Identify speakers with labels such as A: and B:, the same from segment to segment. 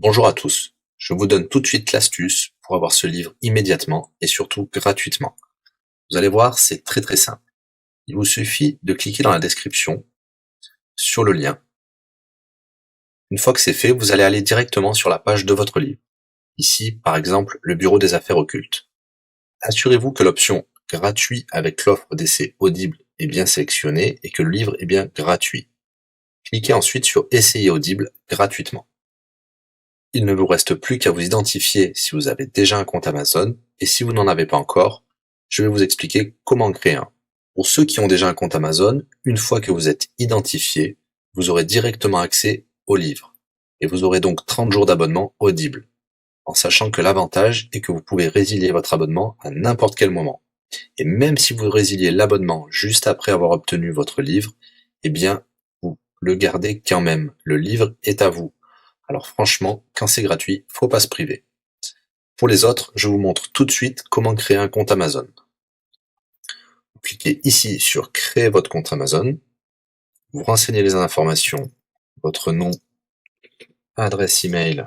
A: Bonjour à tous, je vous donne tout de suite l'astuce pour avoir ce livre immédiatement et surtout gratuitement. Vous allez voir, c'est très simple. Il vous suffit de cliquer dans la description sur le lien. Une fois que c'est fait, vous allez aller directement sur la page de votre livre. Ici, par exemple, le bureau des affaires occultes. Assurez-vous que l'option gratuit avec l'offre d'essai Audible est bien sélectionnée et que le livre est bien gratuit. Cliquez ensuite sur Essayer Audible gratuitement. Il ne vous reste plus qu'à vous identifier si vous avez déjà un compte Amazon, et si vous n'en avez pas encore, je vais vous expliquer comment créer un. Pour ceux qui ont déjà un compte Amazon, une fois que vous êtes identifié, vous aurez directement accès au livre, et vous aurez donc 30 jours d'abonnement Audible, en sachant que l'avantage est que vous pouvez résilier votre abonnement à n'importe quel moment. Et même si vous résiliez l'abonnement juste après avoir obtenu votre livre, eh bien, vous le gardez quand même. Le livre est à vous. Alors franchement, quand c'est gratuit, faut pas se priver. Pour les autres, je vous montre tout de suite comment créer un compte Amazon. Vous cliquez ici sur créer votre compte Amazon. Vous renseignez les informations, votre nom, adresse email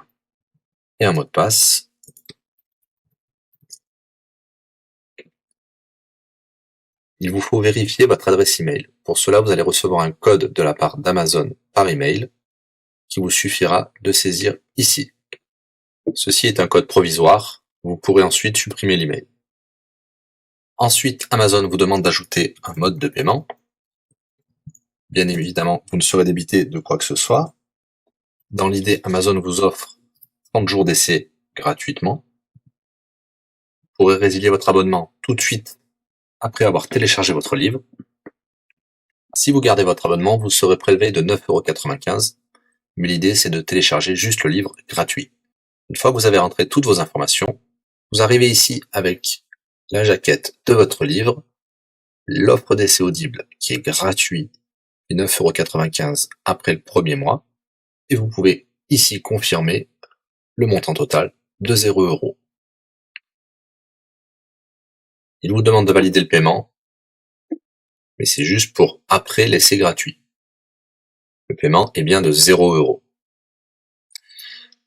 A: et un mot de passe. Il vous faut vérifier votre adresse email. Pour cela, vous allez recevoir un code de la part d'Amazon par email qui vous suffira de saisir ici. Ceci est un code provisoire. Vous pourrez ensuite supprimer l'email. Ensuite, Amazon vous demande d'ajouter un mode de paiement. Bien évidemment, vous ne serez débité de quoi que ce soit. Dans l'idée, Amazon vous offre 30 jours d'essai gratuitement. Vous pourrez résilier votre abonnement tout de suite après avoir téléchargé votre livre. Si vous gardez votre abonnement, vous serez prélevé de 9,95 €, mais l'idée c'est de télécharger juste le livre gratuit. Une fois que vous avez rentré toutes vos informations, vous arrivez ici avec la jaquette de votre livre, l'offre d'essai Audible qui est gratuit et 9,95 € après le premier mois, et vous pouvez ici confirmer le montant total de 0 €. Il vous demande de valider le paiement, mais c'est juste pour après l'essai gratuit. Le paiement est bien de 0 €.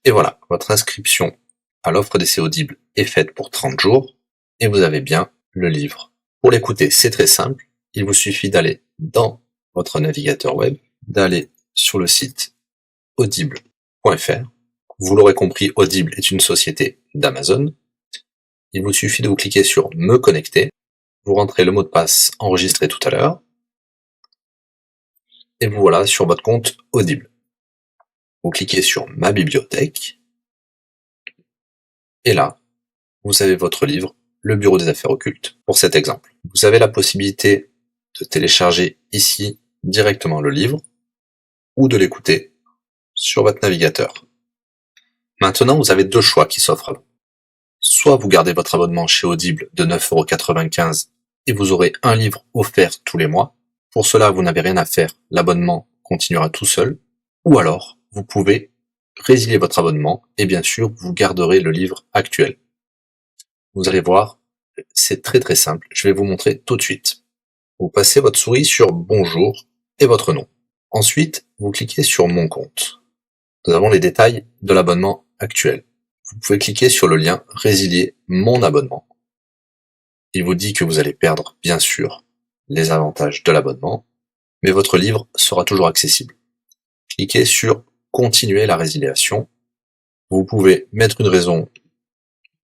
A: Et voilà, votre inscription à l'offre d'essai Audible est faite pour 30 jours, et vous avez bien le livre. Pour l'écouter, c'est très simple, il vous suffit d'aller dans votre navigateur web, d'aller sur le site audible.fr. Vous l'aurez compris, Audible est une société d'Amazon. Il vous suffit de vous cliquer sur Me connecter, vous rentrez le mot de passe enregistré tout à l'heure, et vous voilà sur votre compte Audible. Vous cliquez sur Ma bibliothèque, et là, vous avez votre livre, Le bureau des affaires occultes, pour cet exemple. Vous avez la possibilité de télécharger ici directement le livre, ou de l'écouter sur votre navigateur. Maintenant, vous avez deux choix qui s'offrent à vous. Soit vous gardez votre abonnement chez Audible de 9,95 € et vous aurez un livre offert tous les mois. Pour cela, vous n'avez rien à faire, l'abonnement continuera tout seul. Ou alors, vous pouvez résilier votre abonnement et bien sûr, vous garderez le livre actuel. Vous allez voir, c'est très simple, je vais vous montrer tout de suite. Vous passez votre souris sur Bonjour et votre nom. Ensuite, vous cliquez sur Mon compte. Nous avons les détails de l'abonnement actuel. Vous pouvez cliquer sur le lien Résilier mon abonnement. Il vous dit que vous allez perdre, bien sûr, les avantages de l'abonnement, mais votre livre sera toujours accessible. Cliquez sur Continuer la résiliation. Vous pouvez mettre une raison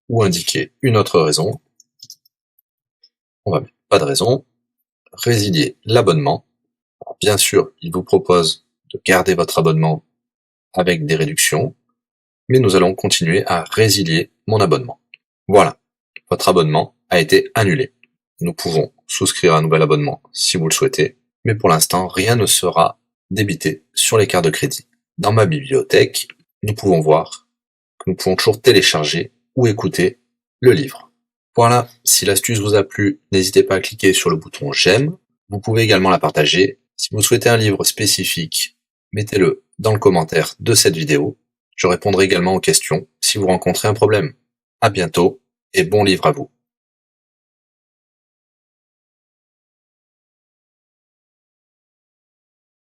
A: ou indiquer une autre raison. On va mettre pas de raison. Résilier l'abonnement. Bien sûr, il vous propose de garder votre abonnement avec des réductions, mais nous allons continuer à résilier mon abonnement. Voilà, votre abonnement a été annulé. Nous pouvons souscrire un nouvel abonnement si vous le souhaitez, mais pour l'instant, rien ne sera débité sur les cartes de crédit. Dans ma bibliothèque, nous pouvons voir que nous pouvons toujours télécharger ou écouter le livre. Voilà, si l'astuce vous a plu, n'hésitez pas à cliquer sur le bouton j'aime. Vous pouvez également la partager. Si vous souhaitez un livre spécifique, mettez-le dans le commentaire de cette vidéo. Je répondrai également aux questions si vous rencontrez un problème. À bientôt et bon livre à vous.